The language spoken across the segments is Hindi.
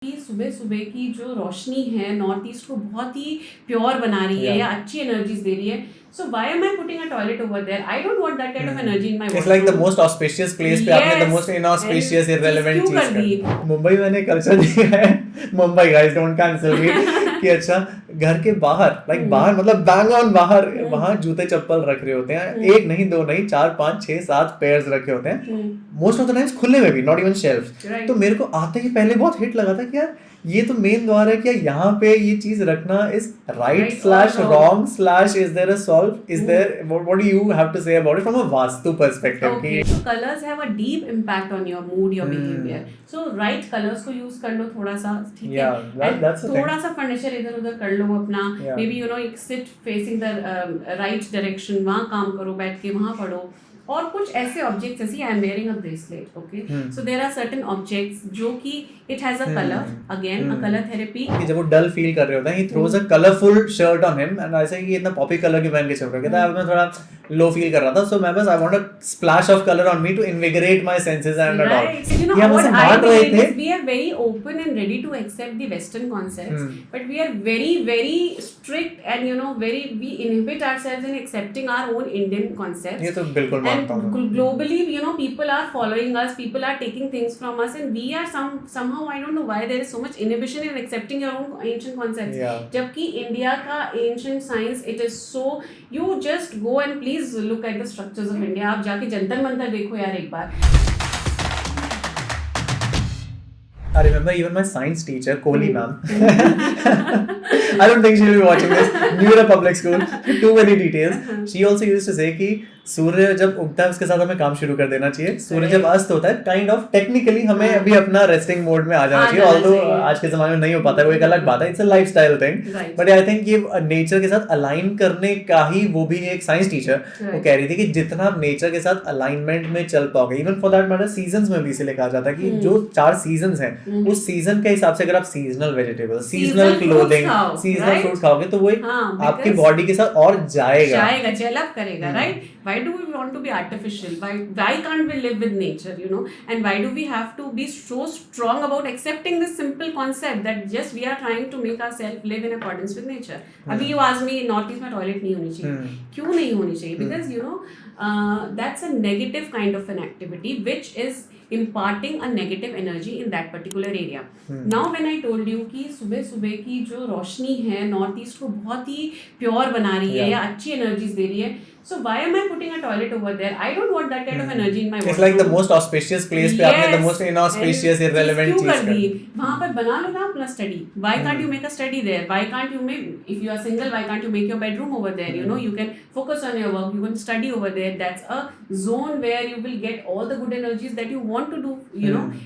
कि सुबह सुबह की जो रोशनी है नॉर्थ ईस्ट को बहुत ही प्योर बना रही है या अच्छी एनर्जीज दे रही है. So why am I putting a toilet over there? I don't want that kind of energy in my washroom. It's like the most auspicious place पे आपने the most inauspicious irrelevant चीज कर दी. मुंबई मैंने कल्चर दिया है. Mumbai guys don't cancel me कि अच्छा घर के बाहर बाहर मतलब बैंग ऑन बाहर वहाँ जूते चप्पल रख रहे होते हैं. एक नहीं दो नहीं 4 5 6 7 पेयर्स रखे होते हैं. मोस्ट ऑफ द टाइम्स खुले में भी नॉट इवन शेल्फ. तो मेरे को आते ही पहले बहुत हिट लगा था कि यार ये तो मेन द्वार है. क्या यहाँ पे ये चीज रखना is right slash wrong slash is there a solve is there what do you have to say about it from a vastu perspective? Okay, so colors have a deep impact on your mood, your behavior. So right colors को use कर लो थोड़ा सा, ठीक है? that's the थोड़ा सा फर्नीचर इधर उधर कर लो अपना. Maybe एक sit facing the right direction, वहाँ काम करो, बैठ के वहाँ पढ़ो. और कुछ ऐसे ऑब्जेक्ट्स ऐसी I am wearing a bracelet. Okay, so there are certain objects जो कि it has a colour, again a colour therapy. जब वो डल फील कर रहे होते हैं he throws a colourful shirt on him and ऐसे ही इतना पॉपी कलर की पहन के चल रहा कहता है मैं थोड़ा लो फील कर रहा था. सो मैं बस I want a splash of colour on me to invigorate my senses and all. ये हम ऐसे मान रहे थे. We are very open and ready to accept the western concepts, but we are very very strict and very we inhibit ourselves in accepting our own Indian concepts. ये तो बिल्कुल मानता हूं. Globally, people are following us, people are taking things from us, and we are somehow, I don't know why there is so much inhibition in accepting your own ancient concepts. जबकि इंडिया का ancient science, it is so, you just go and please look at the structures of India. आप जाके जंतर मंतर देखो यार एक बार. I remember even my science teacher, Kohli ma'am. I don't think she'll be watching this. New Era Public School. Too many details. She also used to say कि सूर्य जब उगता है उसके साथ हमें काम शुरू कर देना चाहिए. सूर्य जब अस्त होता है काइंड ऑफ टेक्निकली हमें अभी अपना रेस्टिंग मोड में आ जाना चाहिए. ऑल्दो आज के जमाने में नहीं हो पाता है, वो एक अलग बात है. It's a lifestyle thing. But I think ये नेचर के साथ अलाइन करने का ही, वो भी एक साइंस टीचर वो कह रही थी कि जितना आप नेचर के साथ अलाइनमेंट में चल पाओगे, even for that matter seasons में भी इसे कहा जाता है कि जो 4 सीजंस हैं उस सीजन के हिसाब से अगर आप seasonal vegetable, seasonal clothing, seasonal fruits खाओगे तो वो आपकी बॉडी के साथ और जाएगा जेलअप करेगा. Right? Why do we want to be artificial? Why can't we live with nature, and why do we have to be so strong about accepting this simple concept that just we are trying to make ourselves live in accordance with nature? अभी you ask me north east में टॉयलेट नहीं होनी चाहिए. क्यों नहीं होनी चाहिए? Because that's a negative kind of an activity which is imparting a negative energy in that particular area. Now when I told you कि सुबह सुबह की जो रोशनी है नॉर्थ ईस्ट को बहुत ही प्योर बना रही है या अच्छी एनर्जीज दे रही है. So why am I putting a toilet over there? I don't want that kind of energy in my washroom. It's like the most auspicious place पे आपने the most inauspicious irrelevant चीज कर दी. वहाँ पर बना लो ना अपना study. Why can't you make a study there? Why can't you make, if you are single, why can't you make your bedroom over there? You can focus on your work. You can study over there. That's a zone where you will get all the good energies that you want to do,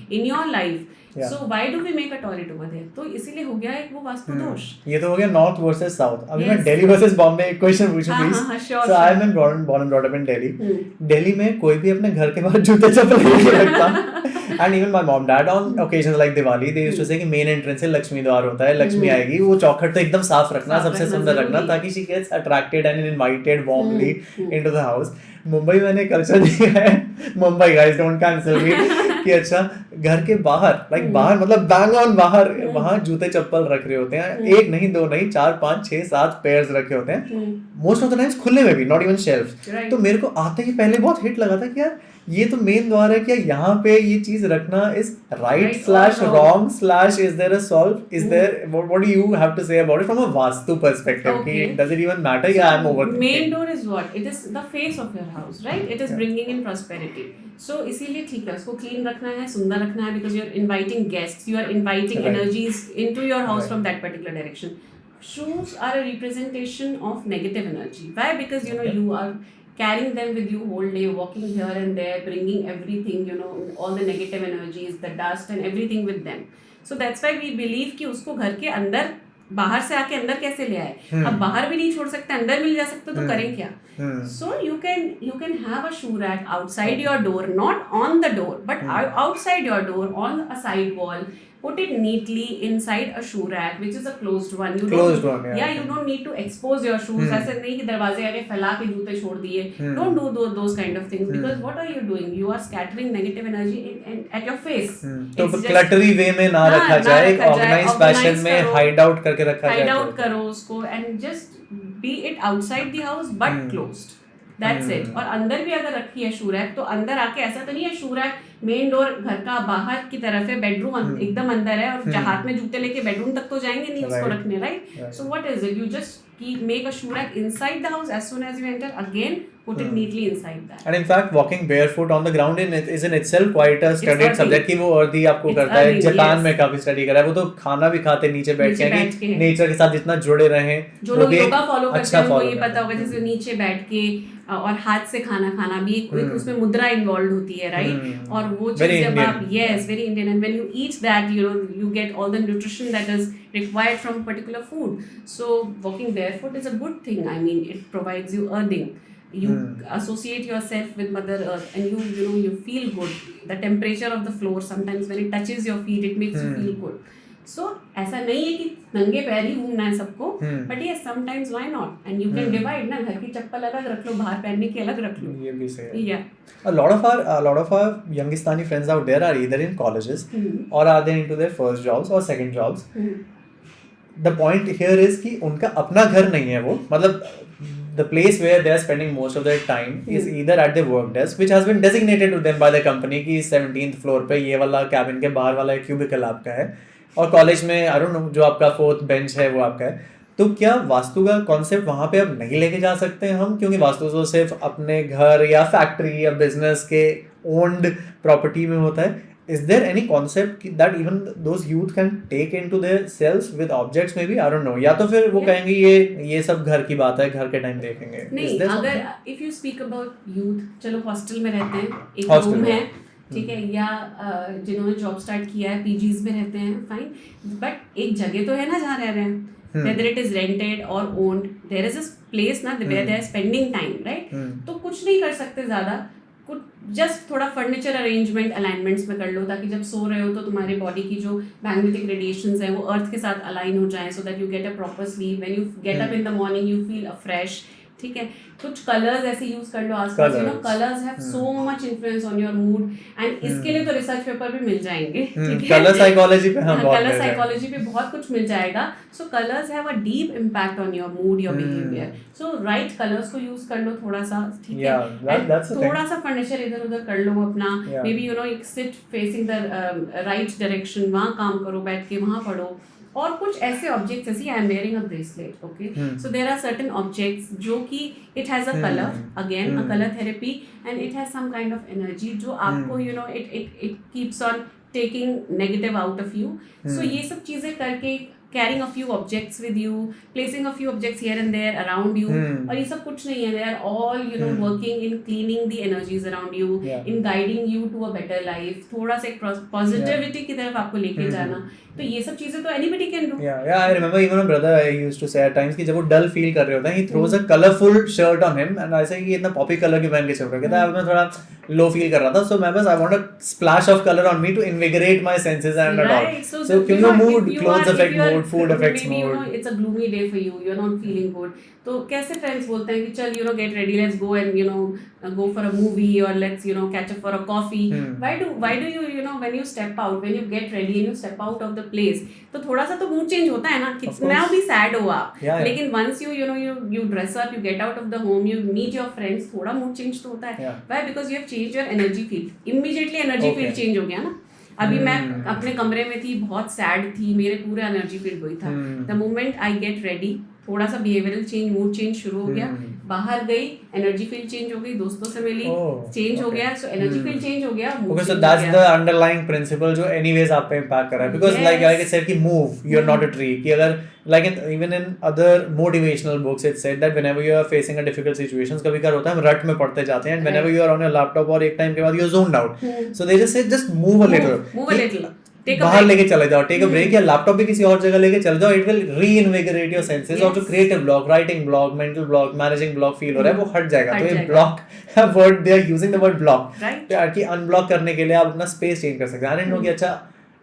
in your life. So why do we make a toilet over there? तो इसीलिए हो गया एक वो वास्तु दोष. ये तो हो गया नॉर्थ वर्सेस साउथ. अभी मैं दिल्ली वर्सेस बॉम्बे एक क्वेश्चन पूछूं please. So I am born and brought up in Delhi. Delhi में कोई भी अपने घर के बाहर जूते चप्पल नहीं रखता. And even my mom dad on occasions like Diwali they used to say कि मेन एंट्रेंस से लक्ष्मी द्वार होता है, लक्ष्मी आएगी, वो चौखट तो एकदम साफ रखना, सबसे सुंदर रखना ताकि she gets attracted and invited warmly into the house. Mumbai मैंने कल्चर दिया है. Mumbai guys don't cancel me कि अच्छा घर के बाहर बाहर मतलब बैंग ऑन बाहर वहाँ जूते चप्पल रख रहे होते हैं. एक नहीं दो नहीं 4 5 6 7 पेयर्स रखे होते हैं. मोस्ट ऑफ द टाइम्स खुले में भी नॉट इवन शेल्फ. तो मेरे को आते ही पहले बहुत हिट लगा था कि यार ये तो मेन द्वार है. क्या यहाँ पे ये चीज रखना is right slash wrong slash is there a solve is there what do you have to say about it from a vastu perspective? कि डज इट इवन मैटर या I am over? Main door is what? It is the face of your house, right? It is bringing in prosperity. So इसीलिए ठीक है, उसको क्लीन रखना है, सुंदर रखना है, because you are inviting guests, you are inviting energies into your house from that particular direction. Shoes are a representation of negative energy. Why? Because you are carrying them with you whole day, walking here and there, bringing everything, all the negative energies, the dust and everything with them. So that's why we believe कि उसको घर के अंदर, बाहर से आके अंदर कैसे ले आए. अब बाहर भी नहीं छोड़ सकते, अंदर मिल जा सकते तो करें क्या? So you can have a shoe rack outside your door, not on the door, but outside your door on a side wall. put it neatly inside a shoe rack which is a closed one. You don't need to expose your shoes. ऐसे नहीं कि दरवाजे आगे फैला के जूते छोड़ दिए. Don't do those kind of things because what are you doing? You are scattering negative energy at your face. तो cluttery way में ना रखा जाए, organized fashion में hide out करके रखा जाए. Hide out करो उसको and just be it outside the house but closed. That's it. और अंदर भी अगर रखी है शू रैक तो अंदर आके ऐसा तो नहीं है शू रैक मेन डोर घर का बाहर की तरफ है, बेडरूम एकदम अंदर है और हाथ में जूते लेके बेडरूम तक तो जाएंगे नहीं उसको रखने, right? So what is it? You just make a shoe rack inside the house as soon as you enter. Again, put it neatly inside that. And in fact, walking barefoot on the ground is in itself quite a studied subject कि वो earthy आपको करता है. जापान में काफी स्टडी करा है. वो तो खाना भी खाते नीचे बैठ के नेचर के साथ जितना जुड़े रहे. जो लोग योगा फॉलो करते हैं उनको ये पता होगा जैसे नीचे बैठ के और हाथ से खाना खाना भी उसमें मुद्रा इन्वॉल्व होती है, राइट? और वो चीज जब आप very Indian and when you eat that you get all the nutrition that is required from particular food. So walking barefoot is a good thing. I mean, it provides you earthing. You associate yourself with Mother Earth and you feel good. The temperature of the floor sometimes when it touches your feet it makes you feel good. So ऐसा नहीं है कि नंगे पैर ही घूमना है सबको, but yes sometimes why not? And you can divide ना, घर की चप्पल अलग रख लो, बाहर पहनने की अलग रख लो. ये भी सही है. Yeah. A lot of our Youngistani friends out there are either in colleges or are they into their first jobs or second jobs. The point here is कि उनका अपना घर नहीं है वो, मतलब the place where they are spending most of their time is either at their work desk which has been designated to them by the company कि 17th floor पे ये वाला कैबिन के बाहर वाला क्यूबिकल आपका है और कॉलेज में आई डोंट नो जो आपका 4th बेंच है वो आपका है. तो क्या वास्तु का कॉन्सेप्ट वहाँ पे अब नहीं लेके जा सकते हैं हम, क्योंकि वास्तु तो सिर्फ अपने घर या फैक्ट्री या बिजनेस के ओन्ड प्रॉपर्टी में होता है. Is there any concept that even those youth can take into their selves with objects maybe? I don't know. या तो फिर वो कहेंगे ये सब घर की बात है, घर के टाइम देखेंगे. नहीं, अगर if you speak about youth, चलो हॉस्टल में रहते हैं, एक रूम है, ठीक है, या जिन्होंने जॉब स्टार्ट किया है पीजीज में रहते हैं, फाइन, बट एक जगह तो है ना जहाँ रह रहे हैं. Whether it is rented or owned, there is a place ना where they are spending time, right? तो कुछ नहीं कर सकते ज़्यादा, कुछ जस्ट थोड़ा फर्नीचर अरेंजमेंट अलाइनमेंट्स में कर लो ताकि जब सो रहे हो तो तुम्हारे बॉडी की जो मैग्नेटिक रेडिएशंस हैं वो अर्थ के साथ अलाइन हो जाएं, so that you get a proper sleep. When you get up in the morning you feel fresh. ठीक है, कुछ कलर्स ऐसे यूज कर लो आसपास. Colours have so much influence on your mood and इसके लिए तो रिसर्च पेपर भी मिल जाएंगे. ठीक है, कलर साइकोलॉजी पे कलर साइकोलॉजी पे बहुत कुछ मिल जाएगा. So colours have a deep impact on your mood, your behaviour. So right colours को यूज कर लो थोड़ा सा, ठीक है, थोड़ा सा फर्नीचर इधर उधर कर लो अपना. Maybe sit facing the right direction, वहाँ काम करो, बैठ के वहाँ पढ़ो. और कुछ ऐसे ऑब्जेक्ट्स, जैसे I am wearing a bracelet, okay, so there are certain objects जो कि it has a colour, again a colour therapy, and it has some kind of energy जो आपको it keeps on taking negative out of you. So ये सब चीजें करके carrying a few objects with you, placing a few objects here and there around you, और ये सब कुछ नहीं है. They are all working in cleaning the energies around you, in guiding you to a better life. थोड़ा सा एक positivity की तरफ आपको लेके जाना. तो ये सब चीजें तो anybody can do. Yeah, I remember even my brother used to say at times कि जब वो dull feel कर रहे होते हैं, he throws a colorful shirt on him and I say कि इतना poppy color क्यों पहन के चल रहा है. कहता है मैं थोड़ा low feel कर रहा था, so I want a splash of color on me to invigorate my senses and all. So क्योंकि mood, clothes affect mood, food affects mood. It's a gloomy day for you, you're not feeling good. तो कैसे फ्रेंड्स बोलते हैं कि चल get ready, let's go and go for a movie or let's catch up for a coffee. Why do you when you step out, when you get ready and you step out of the place, तो थोड़ा सा तो मूड चेंज होता है ना. कितना भी सैड हो आप, लेकिन once you dress up, you get out of the home, you meet your friends, थोड़ा मूड चेंज तो होता है. Why? Because you have changed your energy field. Immediately energy field change हो गया ना. अभी मैं अपने कमरे में थी, बहुत सैड थी, मेरे पूरे एनर्जी फील्ड वही था. The moment I get ready, थोड़ा सा बिहेवियरल चेंज, मूड चेंज शुरू हो गया. बाहर गई, एनर्जी फील्ड चेंज हो गई, दोस्तों से मिली, चेंज हो गया. सो एनर्जी फील्ड चेंज हो गया. Okay, so that's the underlying principle जो एनीवेज आप पे इंपैक्ट कर रहा है. बिकॉज़ लाइक आई सेड कि move, you are not a tree. कि अगर like even in other motivational books it said that whenever you are facing a difficult situations, कभी कभार होता है हम रट में पढ़ते जाते हैं, and whenever you are on your laptop और एक टाइम के बाद you are zoned out. So they just say just move a little. बाहर लेके चले जाओ, टेक अ ब्रेक, या लैपटॉप भी किसी और जगह लेके चले जाओ. It will reinvigorate your senses. और जो creative block, writing block, mental block, managing block feel हो रहा है वो हट जाएगा. तो ये block word, they are using the word block कि अनब्लॉक करने के लिए आप अपना स्पेस चेंज कर सकते हैं. आई डोंट नो कि अच्छा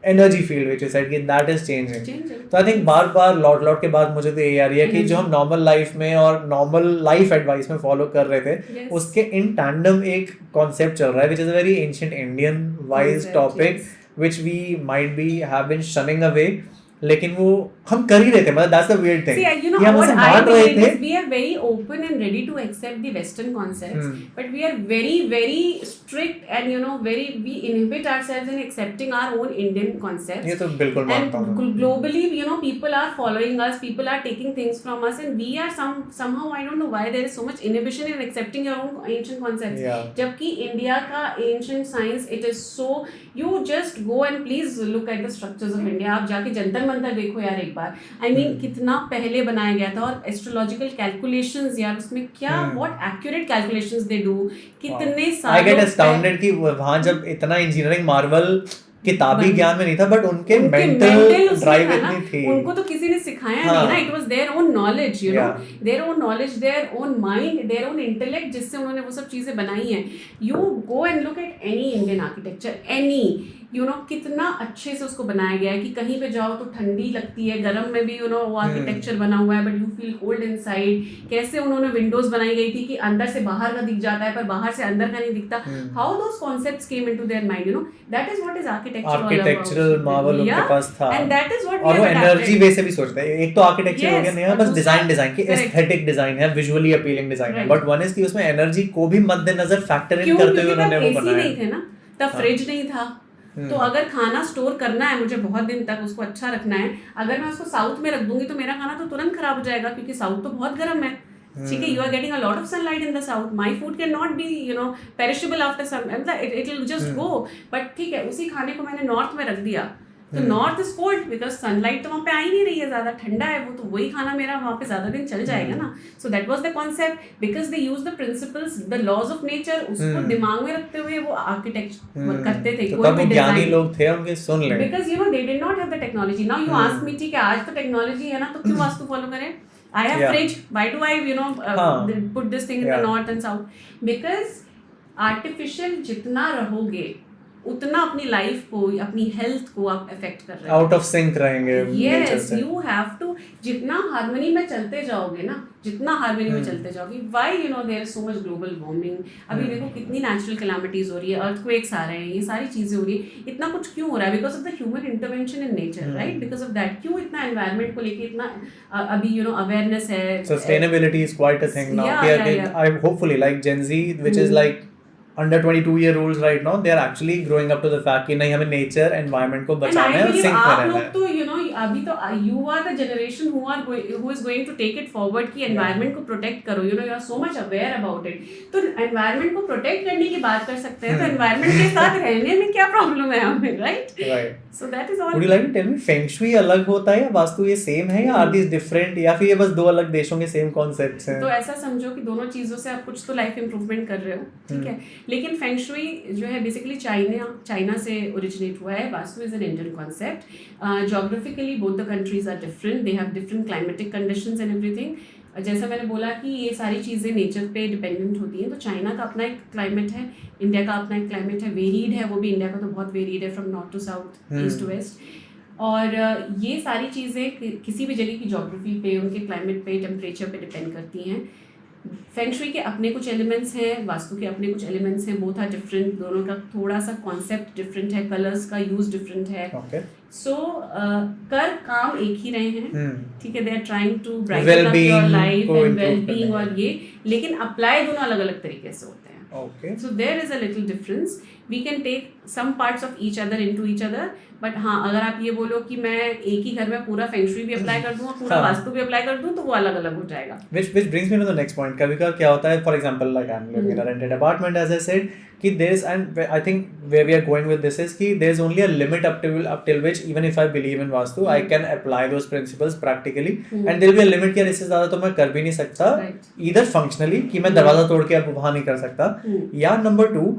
energy field which you said कि दैट इज चेंजिंग. Changing. तो आई थिंक बार लौट के बाद मुझे तो यही आ रही है कि जो हम नॉर्मल लाइफ में और नॉर्मल लाइफ एडवाइस में फॉलो कर रहे थे, Yes. उसके इन टैंडम एक कॉन्सेप्ट चल रहा है which is a very ancient Indian wise Concept, topic yes. Which we might be have been shunning away, लेकिन वो हम कर ही रहे थे. मतलब that's the weird thing. See, you know कि हम what उसे I मान रहे believe थे. is we are very open and ready to accept the Western concepts, but we are very strict and we inhibit ourselves in accepting our own Indian concepts. ये तो बिल्कुल मानता And हूँ. globally, people are following us, people are taking things from us, and we are somehow, I don't know why there is so much inhibition in accepting your own ancient concepts. Yeah. जबकि इंडिया का ancient science, it is so, you just go and please look at the structures of India. आप जाके जंतर मंतर देखो यार एक बार. I mean कितना पहले बनाया गया था, और एस्ट्रोलॉजिकल कैलकुलेशंस यार उसमें क्या what accurate calculations they do, कितने सालों. आई गेट अस्टाउंडेड कि वहाँ जब इतना इंजीनियरिंग मार्वल किताबी ज्ञान में नहीं था, बट उनके मेंटल ड्राइव इतनी थी. उनको तो किसी ने सिखाया नहीं ना. It was their own knowledge, their own knowledge, their own mind, their own intellect, जिससे उन्होंने वो सब चीजें बनाई हैं. You go and look at any Indian architecture, any कितना अच्छे से उसको बनाया गया है कि कहीं पे जाओ तो ठंडी लगती है, गर्म में भी वो आर्किटेक्चर बना हुआ है, but you feel cold inside. कैसे उन्होंने विंडोज बनाई गई थी कि अंदर से बाहर का दिख जाता है पर बाहर से अंदर का नहीं दिखता. How those concepts came into their mind, that is what is architectural Marvel उनके पास था. एंड दैट इज व्हाट और वो एनर्जी वे से भी सोचते हैं. एक तो आर्किटेक्चर हो गया, नहीं बस डिजाइन की एस्थेटिक डिजाइन है, विजुअली अपीलिंग डिजाइन है, बट वन इज कि उसमें एनर्जी को भी मद्देनजर फैक्टर इन करते हुए उन्होंने वो बनाया. नहीं थे ना तब, फ्रिज नहीं था. तो अगर खाना स्टोर करना है मुझे बहुत दिन तक, उसको अच्छा रखना है, अगर मैं उसको साउथ में रख दूंगी तो मेरा खाना तो तुरंत खराब हो जाएगा, क्योंकि साउथ तो बहुत गर्म है. ठीक है, you are getting a lot of sunlight in the south. My food can not be perishable after some, it will just go. But ठीक है, उसी खाने को मैंने नॉर्थ में रख दिया तो north is cold because sunlight तो वहाँ पे आ ही नहीं रही है, ज्यादा ठंडा है वो, तो वही खाना मेरा वहाँ पे ज्यादा दिन चल जाएगा ना. So that was the concept, because they use the principles, the laws of nature, उसको दिमाग में रखते हुए वो आर्किटेक्चर करते थे. कोई भी ज्ञानी लोग थे, उनके सुन ले, because they did not have the technology. Now you ask me, ठीक है आज तो टेक्नोलॉजी है ना, तो क्यों वास्तु फॉलो करें? I have fridge. Why do I put this thing in the north and south? Because artificial जितना रहोगे उतना अपनी लाइफ को, अपनी हेल्थ को आप अफेक्ट कर रहे हो. आउट ऑफ सिंक रहेंगे. यस, यू हैव टू, जितना हार्मनी में चलते जाओगे ना, जितना हार्मनी में चलते जाओगे. Why there is so much global warming. अभी देखो कितनी नेचुरल कैलामिटीज हो रही है, अर्थक्वेक्स आ रहे हैं, ये सारी चीजें हो रही है. इतना कुछ क्यों हो रहा है? Because of the human intervention in nature, right? Because of that क्यों इतना एनवायरनमेंट को लेके इतना अभी अवेयरनेस है. Sustainability is quite a thing now. I hopefully like Gen Z which is like under 22-year-olds right now, they are actually growing up to the fact कि नहीं हमें nature environment को बचाना है और sync में रहना है. तो अभी तो you are the generation who is going to take it forward कि environment को protect करो. you are so much aware about it. तो environment को protect करने की बात कर सकते हैं, तो environment के साथ रहने में क्या problem है हमें, right? Right. So that is all. Would you like to tell me Feng Shui अलग होता है या वास्तु ये सेम है, या are these different, या फिर ये बस दो अलग देशों के सेम कॉन्सेप्ट्स हैं? तो ऐसा समझो कि दोनों चीज़ों से आप कुछ तो लाइफ इंप्रूवमेंट कर रहे हो, ठीक है. लेकिन फेंग शुई जो है बेसिकली चाइना से ओरिजिनेट हुआ है. Vastu is an Indian concept. Geographically both the countries are different, they have different climatic conditions and everything. जैसा मैंने बोला कि ये सारी चीज़ें नेचर पे डिपेंडेंट होती हैं. तो चाइना का अपना एक क्लाइमेट है, इंडिया का अपना एक क्लाइमेट है, वेरीड है वो भी. इंडिया का तो बहुत वेरीड है, from north to south, east to west. और ये सारी चीज़ें किसी भी जगह की ज्योग्राफी पे, उनके क्लाइमेट पे, टेम्परेचर पे डिपेंड करती हैं. फेंग शुई के अपने कुछ एलिमेंट्स हैं, वास्तु के अपने कुछ एलिमेंट्स हैं. बोथ आर डिफरेंट, दोनों का थोड़ा सा कॉन्सेप्ट डिफरेंट है, कलर्स का यूज डिफरेंट है. सो कर काम एक ही रहे हैं, ठीक है. They are trying to brighten up your life and well being, और ये लेकिन अप्लाई दोनों अलग अलग तरीके से होते हैं. Okay. So there is a little difference. We can take some parts of each other into each other. But हाँ, अगर आप ये बोलो कि मैं एक ही घर में पूरा फेंग शुई भी अप्लाई कर दूँ और पूरा वास्तु भी अप्लाई कर दूँ, तो वो अलग अलग हो जाएगा. Which brings me to the next point. कभी-कभार क्या होता है, for example, like I'm living in a rented apartment, as I said, कि there is, and I think where we are going with this is कि there is only a limit up till which even if I believe in vastu, I can apply those principles practically, and there will be a limit कि इससे ज़्यादा तो मैं कर भी नहीं सकता, either functionally कि मैं दरवाजा तोड़ के अब वहाँ नहीं कर सकता, या नंबर 2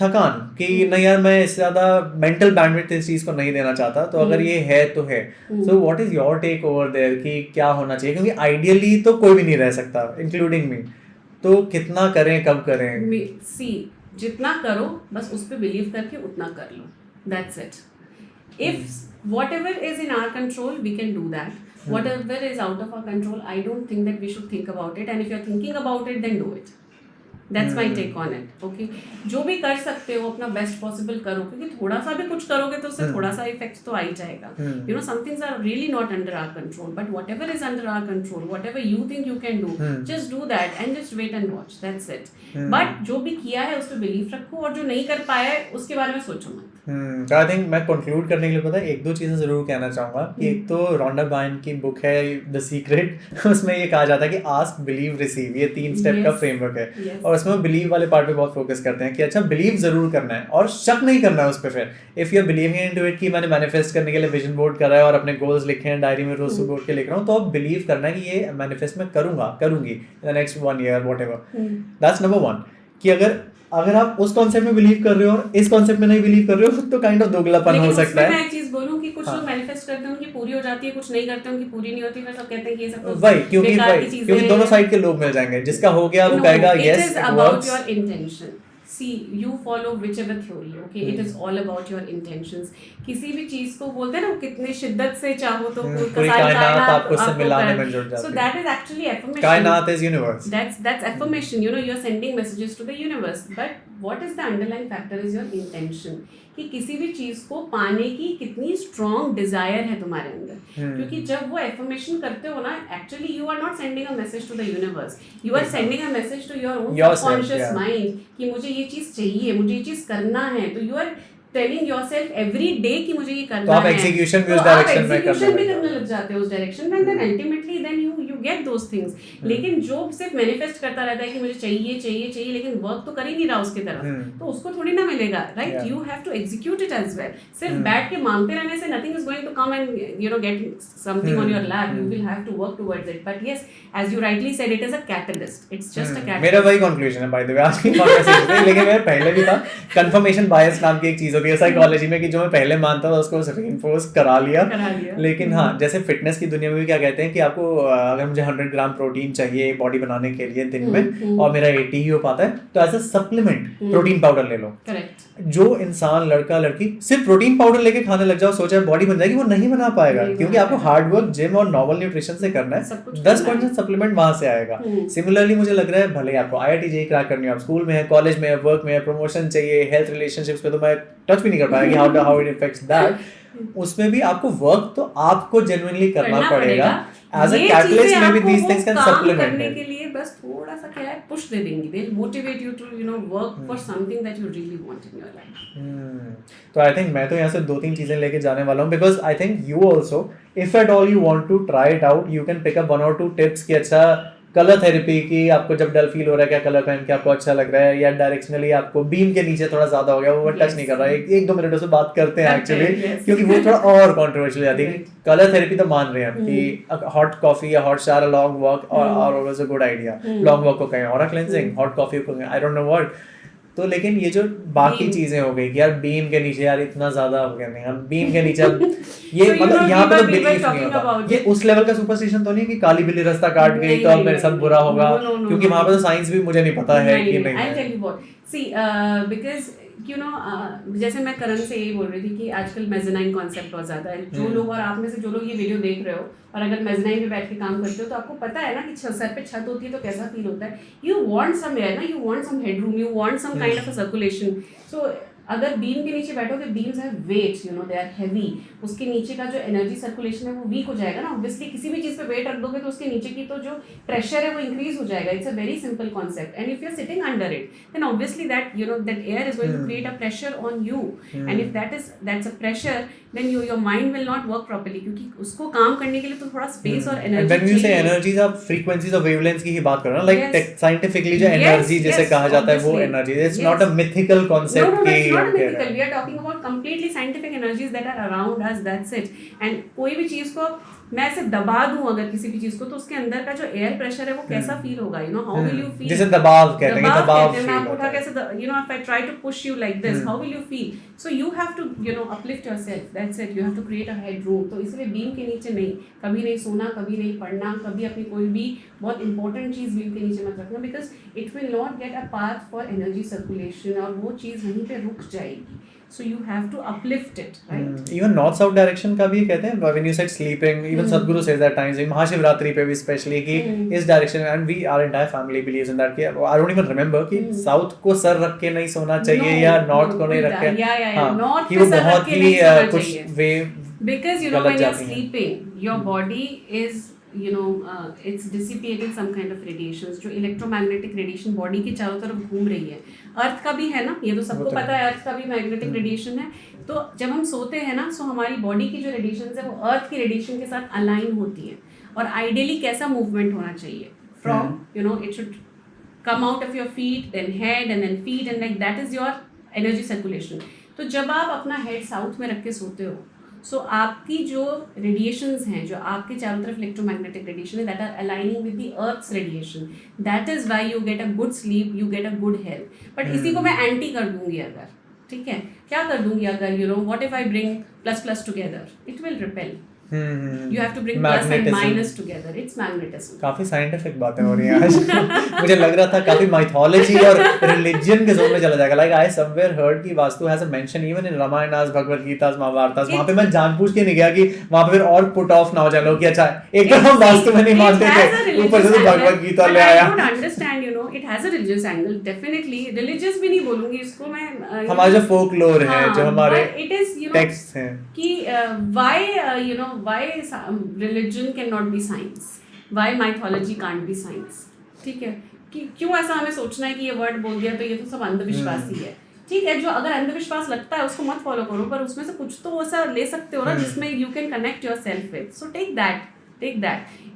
थकान कि नहीं यार मैं इससे ज़्यादा मेंटल बैंडविड्थ इस चीज़ को नहीं देना चाहता. तो अगर ये है तो है. So what is your take over there कि क्या होना चाहिए? क्योंकि आइडियली तो कोई भी नहीं रह सकता, इंक्लूडिंग मी. तो कितना करें, कब करें? सी जितना करो बस उस पर बिलीव करके उतना कर लो, that's it. If whatever is in our control, we can do that. Whatever is out of our control, I don't think that we should think about it. And if you're thinking about it, then do it. That's my take on it. Okay, जो भी कर सकते हो अपना बेस्ट पॉसिबल करो, क्योंकि थोड़ा सा भी कुछ करोगे तो उससे थोड़ा सा इफेक्ट तो आ ही जाएगा. You know, some things are really not under our control, but whatever is under our control, whatever you think you can do, just do that and just wait and watch. That's it. But जो भी किया है उस पर बिलीफ रखो, और जो नहीं कर पाया है उसके बारे में सोचो मत. आई थिंक मैं कंक्लूड करने के लिए पता है एक दो चीज़ें ज़रूर कहना चाहूँगा कि एक तो रॉन्डा बायन की बुक है द सीक्रेट, उसमें ये कहा जाता है कि आस्क बिलीव रिसीव, ये 3 स्टेप का फ्रेमवर्क है. और उसमें बिलीव वाले पार्ट पे बहुत फोकस करते हैं कि अच्छा बिलीव ज़रूर करना है और शक नहीं करना है उस पर. फिर if you are believing into it कि मैंने मैनिफेस्ट करने के लिए विजन बोर्ड करा है और अपने गोल्स लिखे हैं डायरी में रोज सुबह उठ के लिख रहा हूँ, तो आप बिलीव करना है कि ये मैनिफेस्ट मैं करूँगी in the next 1 year whatever. That's number 1. कि अगर आप उस कॉन्सेप्ट में बिलीव कर रहे हो और इस कॉन्सेप्ट में नहीं बिलीव कर रहे हो तो काइंड ऑफ दोगलापन हो सकता है. मैं एक चीज बोलूं कि कुछ लोग मैनिफेस्ट करते हैं उनकी पूरी हो जाती है, कुछ नहीं करते उनकी पूरी नहीं होती, फिर सब कहते हैं कि ये सब वही क्योंकि दोनों साइड के लोग मिल जाएंगे. जिसका हो गया वो कहेगा yes it is about your intention. See, you follow whichever theory, okay? It is all about your intentions. किसी भी चीज को बोलते हैं ना, कितने शिद्दत से चाहो तो पूरी कायनात आपको उससे मिलाने में जुड़ जाती है. So that is actually affirmation. कायनात is universe. That's affirmation. You know, you're sending messages to the universe. But what is the underlying factor is your intention. कि किसी भी चीज को पाने की कितनी स्ट्रॉन्ग डिजायर है तुम्हारे अंदर. क्योंकि जब वो एफर्मेशन करते हो ना, actually you are not sending a message to the universe, you are sending a message to your own subconscious mind कि मुझे ये चीज चाहिए, मुझे ये चीज करना है. तो you are telling yourself every day कि मुझे ये करना है. तो आप एग्जीक्यूशन भी उस डायरेक्शन में करने लग जाते हो उस डायरेक्शन में, then ultimately then you get those things. लेकिन जो सिर्फ मैनिफेस्ट करता रहता है कि मुझे चाहिए लेकिन वर्क तो कर ही नहीं रहा उसके तरफ, तो उसको थोड़ी ना मिलेगा. Right, you have to execute it as well. सिर्फ बैठ के मांगते रहने से nothing is going to come and you know get something on your lap. You will have to work towards it. But yes, as you rightly said, it is a catalyst. It's just a catalyst. मेरा वही कंक्लूजन है बाय द वे आज की कन्वर्सेशन में. लेकिन मेरा पहले भी था कंफर्मेशन बायस नाम की एक चीज होती है साइकोलॉजी में, कि जो मैं पहले मानता था उसको रीइंफोर्स करा लिया. लेकिन हाँ, जैसे फिटनेस की दुनिया में भी क्या कहते हैं कि आपको अगर मुझे 100 ग्राम प्रोटीन चाहिए बॉडी बनाने के लिए दिन में और मेरा 80 ही हो पाता है, तो as a supplement protein powder ले लो. जो इंसान लड़का लड़की सिर्फ प्रोटीन पाउडर लेके खाने लग जाओ, सोचा बॉडी बन जाएगी, वो नहीं बना पाएगा. क्योंकि आपको हार्ड वर्क जिम और नॉर्मल न्यूट्रिशन से करना है. 10% सप्लीमेंट वहां से आएगा. सिमिलरली मुझे लग रहा है भले आपको IIT JEE क्रैक करनी है, आप स्कूल में है, कॉलेज में है, वर्क में है, प्रमोशन चाहिए, हेल्थ रिलेशनशिप्स पे तो मैं टच भी नहीं कर पाया कि हाउ इट इफेक्ट्स दैट. उसमें भी आपको वर्क तो आपको जेन्युइनली करना पड़ेगा. एज अ कैटलिस्ट में भी दीस थिंग्स कैन सप्लीमेंट करने के लिए बस थोड़ा सा क्या है, पुश दे देंगे. They motivate you to you know work for something that you really want in your life. तो आई थिंक मैं तो यहाँ से 2-3 चीजें लेके जाने वाला हूँ, because I think you also if at all you want to try it out, you can pick up 1 or 2 tips कि अच्छा कलर थेरेपी की आपको जब डल फील हो रहा है क्या कलर पहन के आपको अच्छा लग रहा है, या डायरेक्शनली आपको बीम के नीचे थोड़ा ज्यादा हो गया वो टच नहीं कर रहा है. 1-2 मिनट उससे बात करते हैं एक्चुअली, क्योंकि वो थोड़ा और कंट्रोवर्शियल जाती है. कलर थेरेपी तो मान रहे हैं हम कि हॉट कॉफी या हॉट शावर, लॉन्ग वॉक और always a good idea. Long walk को कहें ऑरा क्लेंजिंग, हॉट कॉफी को कहें आई डोंट नो व्हाट. तो लेकिन ये जो बाकी चीजें हो गई कि यार बीम के नीचे यार इतना ज्यादा हो गया नहीं, हम बीम के नीचे ये मतलब यहाँ पे तो बिलीव नहीं होता. ये उस लेवल का सुपरस्टिशन तो नहीं कि काली बिल्ली रास्ता काट गई तो अब मेरे साथ बुरा होगा, क्योंकि वहां पे तो साइंस भी मुझे नहीं पता है कि नहीं. I tell you what, see because you know जैसे मैं करण से यही बोल रही थी कि आजकल मेज़नाइन कॉन्सेप्ट बहुत ज़्यादा है. जो लोग और आप में से जो लोग ये वीडियो देख रहे हो और अगर मेज़नाइन पे बैठ के काम करते हो तो आपको पता है ना कि सर पे छत होती है तो कैसा फील होता है. यू वांट सम एयर ना, you want some headroom, you want some kind of a circulation. So अगर बीम के नीचे बैठोगे, beams have weight, you know they are heavy, उसके नीचे का जो एनर्जी सर्कुलेशन है वो वीक हो जाएगा ना. ऑब्वियसली किसी भी चीज़ पे वेट रख दोगे तो उसके नीचे की तो जो प्रेशर है वो इंक्रीज हो जाएगा. It's a very simple concept. And if you are sitting under it then obviously that you know that air is going to create a pressure on you. And if that's a pressure then your mind will not work properly, क्योंकि उसको काम करने के लिए तो थोड़ा स्पेस और एनर्जी. व्हेन यू से एनर्जीज आप फ्रीक्वेंसीज और वेवलेंथ्स की ही बात कर रहे हो, लाइक साइंटिफिकली जो एनर्जी जैसे कहा जाता है वो energy, it's not a mythical concept की we are talking about completely scientific energies that are around us, that's it. And कोई भी चीज को मैं ऐसे दबा दूं अगर किसी भी चीज को, तो उसके अंदर का जो एयर प्रेशर है वो कैसा फील होगा, you know how will you feel. जैसे दबाव कहते हैं, दबाव मैं आपको उठा कैसे you know if I try to push you like this how will you feel. So you have to you know uplift yourself, that's it. You have to create a headroom. तो इसलिए बीम के नीचे नहीं, कभी नहीं सोना, कभी नहीं पढ़ना, कभी अपनी कोई भी बहुत इंपॉर्टेंट चीज बीम के नीचे मत रखना, because it will not get a path for energy circulation और वो चीज वहीं पे रुक जाएगी. so you have to uplift it, right? Even north south direction का भी कहते हैं, when you said sleeping, even Sadhguru says that times Mahashivratri पे भी especially कि इस direction, and we our entire family believes in that कि I don't even remember कि south को सर रख के नहीं सोना चाहिए या north को नहीं रख के, हाँ, north कि वो बहुत ही कुछ वे, because you know when you're sleeping your body is it's dissipating some kind of radiations, जो electromagnetic radiation body के चारों तरफ घूम रही है. अर्थ का भी है ना, ये तो सबको पता है, अर्थ का भी मैग्नेटिक रेडिएशन है. तो जब हम सोते हैं ना, सो हमारी बॉडी की जो रेडिएशन है वो अर्थ की रेडिएशन के साथ अलाइन होती है. और आइडियली कैसा मूवमेंट होना चाहिए, from it should come out of your feet, then head and then feet, and like that is your energy circulation. तो जब आप अपना हेड साउथ में रख के सोते हो, सो आपकी जो रेडिएशंस हैं, जो आपके चारों तरफ इलेक्ट्रोमैग्नेटिक रेडिएशन है, that are aligning with the earth's radiation. That is why you get a good sleep, you get a good health. But इसी को मैं एंटी कर दूंगी अगर, ठीक है, क्या कर दूंगी अगर, what if I bring plus plus together, it will repel. You have to bring plus and minus together. It's magnetism. काफी साइंटिफिक बातें हो रही हैं आज. मुझे लग रहा था काफी माइथोलॉजी और रिलीजन के जोन में चला जाएगा. लाइक आई समवेयर हर्ड कि vastu has a mention even in Ramayanas, Bhagavad Gitas, Mahabharatas. वहां पे मैं जानबूझ के नहीं गया कि वहां पे फिर और पुट ऑफ ना हो जाए लोग कि अच्छा एक तो हम वास्तु में नहीं मानते थे, ऊपर से तो भगवद गीता ले आया. I don't understand, it has a religious angle. Definitely religious भी नहीं बोलूंगी इसको मैं. हमारे जो फोकलोर है, जो हमारे टेक्स्ट हैं, कि why religion cannot be science, why mythology can't be science. ठीक है, कि क्यों ऐसा हमें सोचना है कि ये वर्ड बोल दिया तो ये तो सब अंधविश्वास ही है. ठीक है, जो अगर अंधविश्वास लगता है उसको मत फॉलो करो, पर उसमें से कुछ तो ऐसा ले सकते हो ना जिसमें you can connect yourself with. So take that.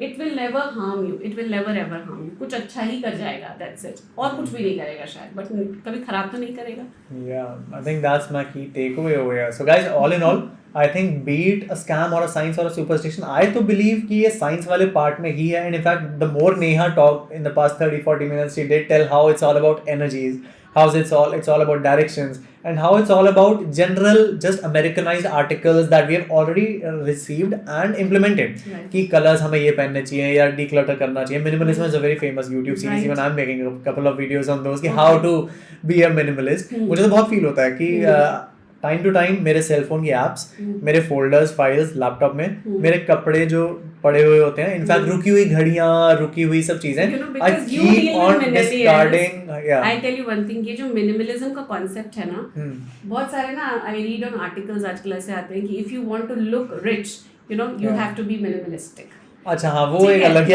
It will never harm you. It will never ever harm you. कुछ अच्छा ही कर जाएगा. That's it. और कुछ भी नहीं करेगा शायद, but कभी खराब तो नहीं करेगा. Yeah, I think that's my key takeaway over here. So guys, all in all, I think be it a scam or a science or a superstition, I तो believe कि ये science वाले part में ही है. And in fact, the more Neha talked in the past 30-40 minutes, she did tell how it's all about energies, how it's all about directions, and how it's all about general just Americanized articles that we have already received and implemented. Right. कि colors हमें ये पहनने चाहिए या declutter करना चाहिए. Minimalism is a very famous YouTube series. Right. Even I'm making a couple of videos on those कि how to be a minimalist. मुझे तो बहुत feel होता है कि टाइम टू टाइम मेरे सेलफोन की एप्स, मेरे फोल्डर्स, फाइल्स लैपटॉप में, मेरे कपड़े जो पड़े हुए होते हैं, इनफैक्ट रुकी हुई घड़ियां, रुकी हुई सब चीजें, I keep on discarding. I tell you one thing, ये जो मिनिमलिज्म का कॉन्सेप्ट है ना, बहुत सारे ना आई रीड ऑन आर्टिकल्स आजकल ऐसे आते हैं कि if you want to look rich, you have to be minimalistic. अच्छा हाँ, वो एक अलग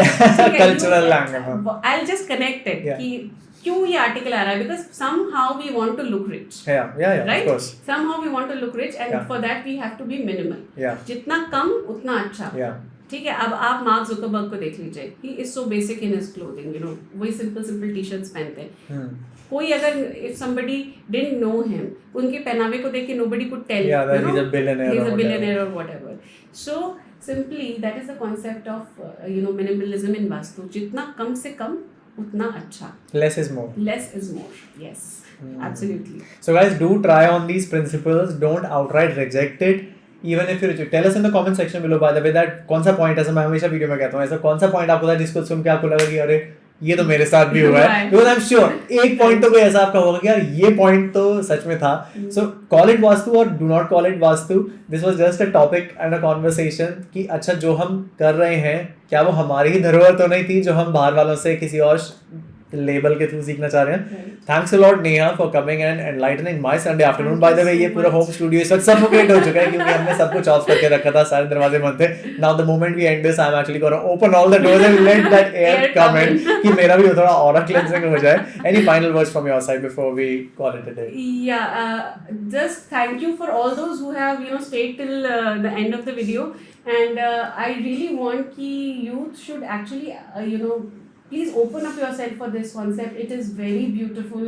cultural angle. I will just connect it कि क्यों ये आर्टिकल आ रहा है, because somehow we want to look rich. Yeah, right? Of course. Somehow we want to look rich, and for that we have to be minimal. Yeah. जितना कम उतना अच्छा. Yeah. ठीक है, अब आप मार्क जुकरबर्ग को देख लीजिए, he is so basic in his clothing, वही simple टी-शर्ट्स पहनते हैं. कोई अगर if somebody didn't know him, उनके पहनावे को देख के nobody could tell, that he's a billionaire or whatever. So simply that is the concept of minimalism in vastu. जितना कम से कम उतना अच्छा. Less is more. Yes. Absolutely. So guys, do try on these principles. Don't outright reject it. Even if you tell us in the comment section below, by the way, that कौन सा point, ऐसा मैं हमेशा वीडियो में कहता हूँ, ऐसा कौन सा point आपको था जिसको सुन के आपको लगा कि अरे ये तो मेरे साथ भी हुआ है. Because I'm sure एक point तो कोई ऐसा आपका होगा कि यार ये point तो सच में था. So call it vastu or do not call it vastu. This was just a topic and a conversation कि अच्छा जो हम कर रहे हैं क्या वो हमारी ही धरोहर तो नहीं थी जो हम बाहर वालों से किसी और लेबल के थ्रू सीखना चाह रहे हैं. Thanks a lot Neha for coming and enlightening my Sunday afternoon. By the way ये पूरा होम स्टूडियो इस वक्त सफोकेट हो चुका है क्योंकि हमने सब कुछ ऑफ करके रखा था, सारे दरवाजे बंद थे. Now the moment we end this I am actually gonna open all the doors and let that air come in कि मेरा भी थोड़ा ऑरा क्लेंजिंग हो जाए. Any final words from your side before we call it a day? Just thank you for all those who have stayed till the end of the video, and I really want ki youth should actually please open up yourself for this concept. It is very beautiful.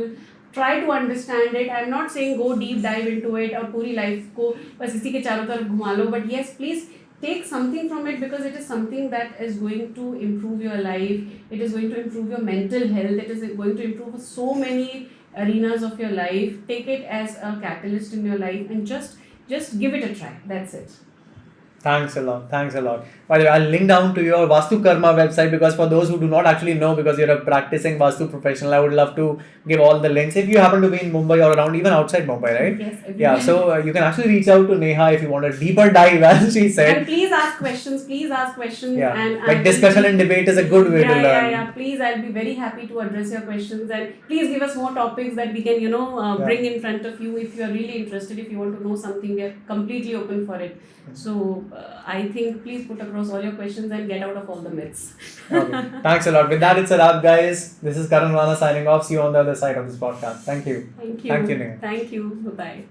Try to understand it. I'm not saying go deep dive into it और पूरी life को बस इसी के चारों तरफ घुमा लो, but yes, please take something from it because it is something that is going to improve your life. It is going to improve your mental health. It is going to improve so many arenas of your life. Take it as a catalyst in your life and just give it a try. That's it. Thanks a lot. Thanks a lot. By the way, I'll link down to your Vastu Karma website, because for those who do not actually know, because you're a practicing Vastu professional, I would love to give all the links if you happen to be in Mumbai or around, even outside Mumbai, right? Yes. Yeah. So you can actually reach out to Neha if you want a deeper dive, as she said. And please ask questions. Please ask questions. Yeah. And Like discussion and debate is a good way to learn. Yeah. Please, I'll be very happy to address your questions, and please give us more topics that we can, bring in front of you if you are really interested. If you want to know something, we are completely open for it. So I think please put across all your questions and get out of all the myths. Okay. Thanks a lot. With that, it's a wrap, guys. This is Karan Rana signing off. See you on the other side of this podcast. Thank you. Thank you. Thank you, Neha. Thank you. Bye-bye.